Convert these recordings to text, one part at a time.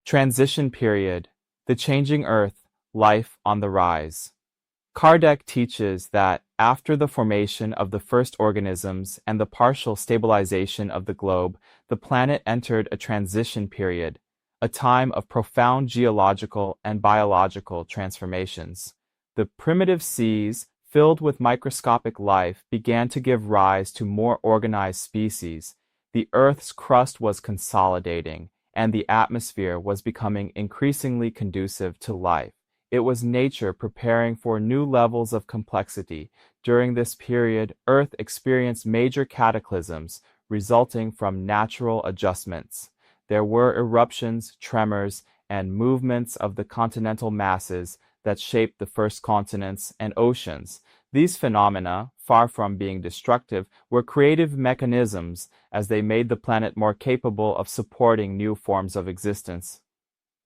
Transition period. The changing earth, life on the rise. Kardec teaches that after the formation of the first organisms and the partial stabilization of the globe, the planet entered a transition period, a time of profound geological and biological transformations. The primitive seas, filled with microscopic life, began to give rise to more organized species. The Earth's crust was consolidating, and the atmosphere was becoming increasingly conducive to life. It was nature preparing for new levels of complexity. During this period, Earth experienced major cataclysms resulting from natural adjustments. There were eruptions, tremors, and movements of the continental masses that shaped the first continents and oceans. These phenomena, far from being destructive, were creative mechanisms as they made the planet more capable of supporting new forms of existence.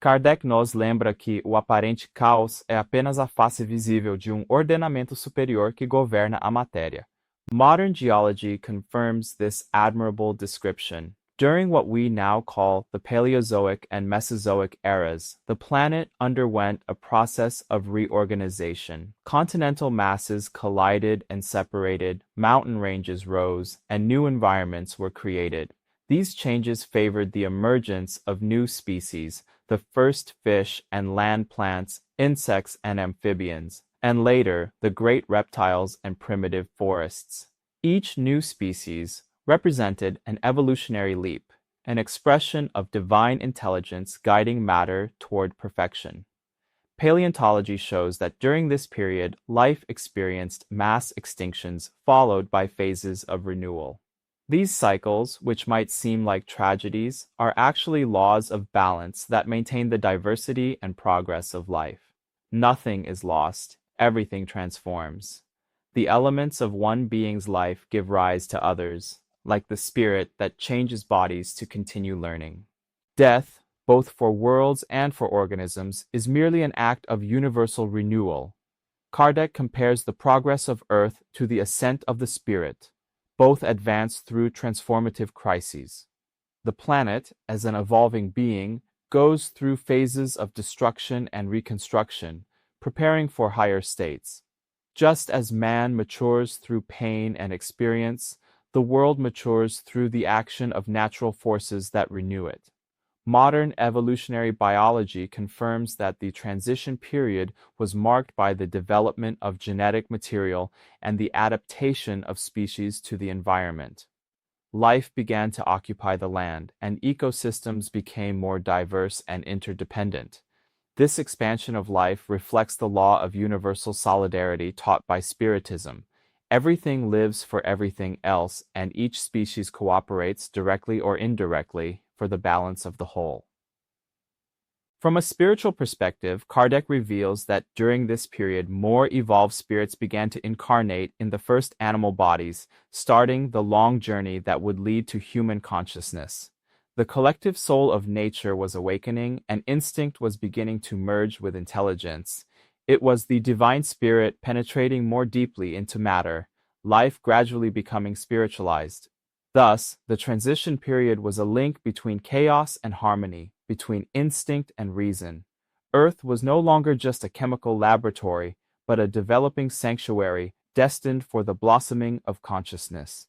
Kardec nos lembra que o aparente caos é apenas a face visível de ordenamento superior que governa a matéria. Modern geology confirms this admirable description. During what we now call the Paleozoic and Mesozoic eras, the planet underwent a process of reorganization. Continental masses collided and separated, mountain ranges rose, and new environments were created. These changes favored the emergence of new species, the first fish and land plants, insects and amphibians, and later the great reptiles and primitive forests. Each new species represented an evolutionary leap, an expression of divine intelligence guiding matter toward perfection. Paleontology shows that during this period, life experienced mass extinctions followed by phases of renewal. These cycles, which might seem like tragedies, are actually laws of balance that maintain the diversity and progress of life. Nothing is lost, everything transforms. The elements of one being's life give rise to others, like the spirit that changes bodies to continue learning. Death, both for worlds and for organisms, is merely an act of universal renewal. Kardec compares the progress of Earth to the ascent of the spirit. Both advance through transformative crises. The planet, as an evolving being, goes through phases of destruction and reconstruction, preparing for higher states. Just as man matures through pain and experience, the world matures through the action of natural forces that renew it. Modern evolutionary biology confirms that the transition period was marked by the development of genetic material and the adaptation of species to the environment. Life began to occupy the land, and ecosystems became more diverse and interdependent. This expansion of life reflects the law of universal solidarity taught by Spiritism. Everything lives for everything else, and each species cooperates, directly or indirectly, for the balance of the whole. From a spiritual perspective, Kardec reveals that during this period, more evolved spirits began to incarnate in the first animal bodies, starting the long journey that would lead to human consciousness. The collective soul of nature was awakening, and instinct was beginning to merge with intelligence. It was the divine spirit penetrating more deeply into matter, life gradually becoming spiritualized. Thus, the transition period was a link between chaos and harmony, between instinct and reason. Earth was no longer just a chemical laboratory, but a developing sanctuary destined for the blossoming of consciousness.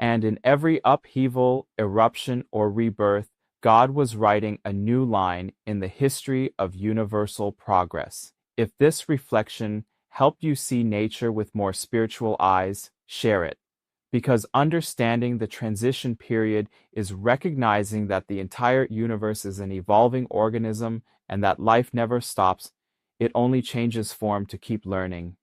And in every upheaval, eruption, or rebirth, God was writing a new line in the history of universal progress. If this reflection helped you see nature with more spiritual eyes, share it. Because understanding the transition period is recognizing that the entire universe is an evolving organism and that life never stops, it only changes form to keep learning.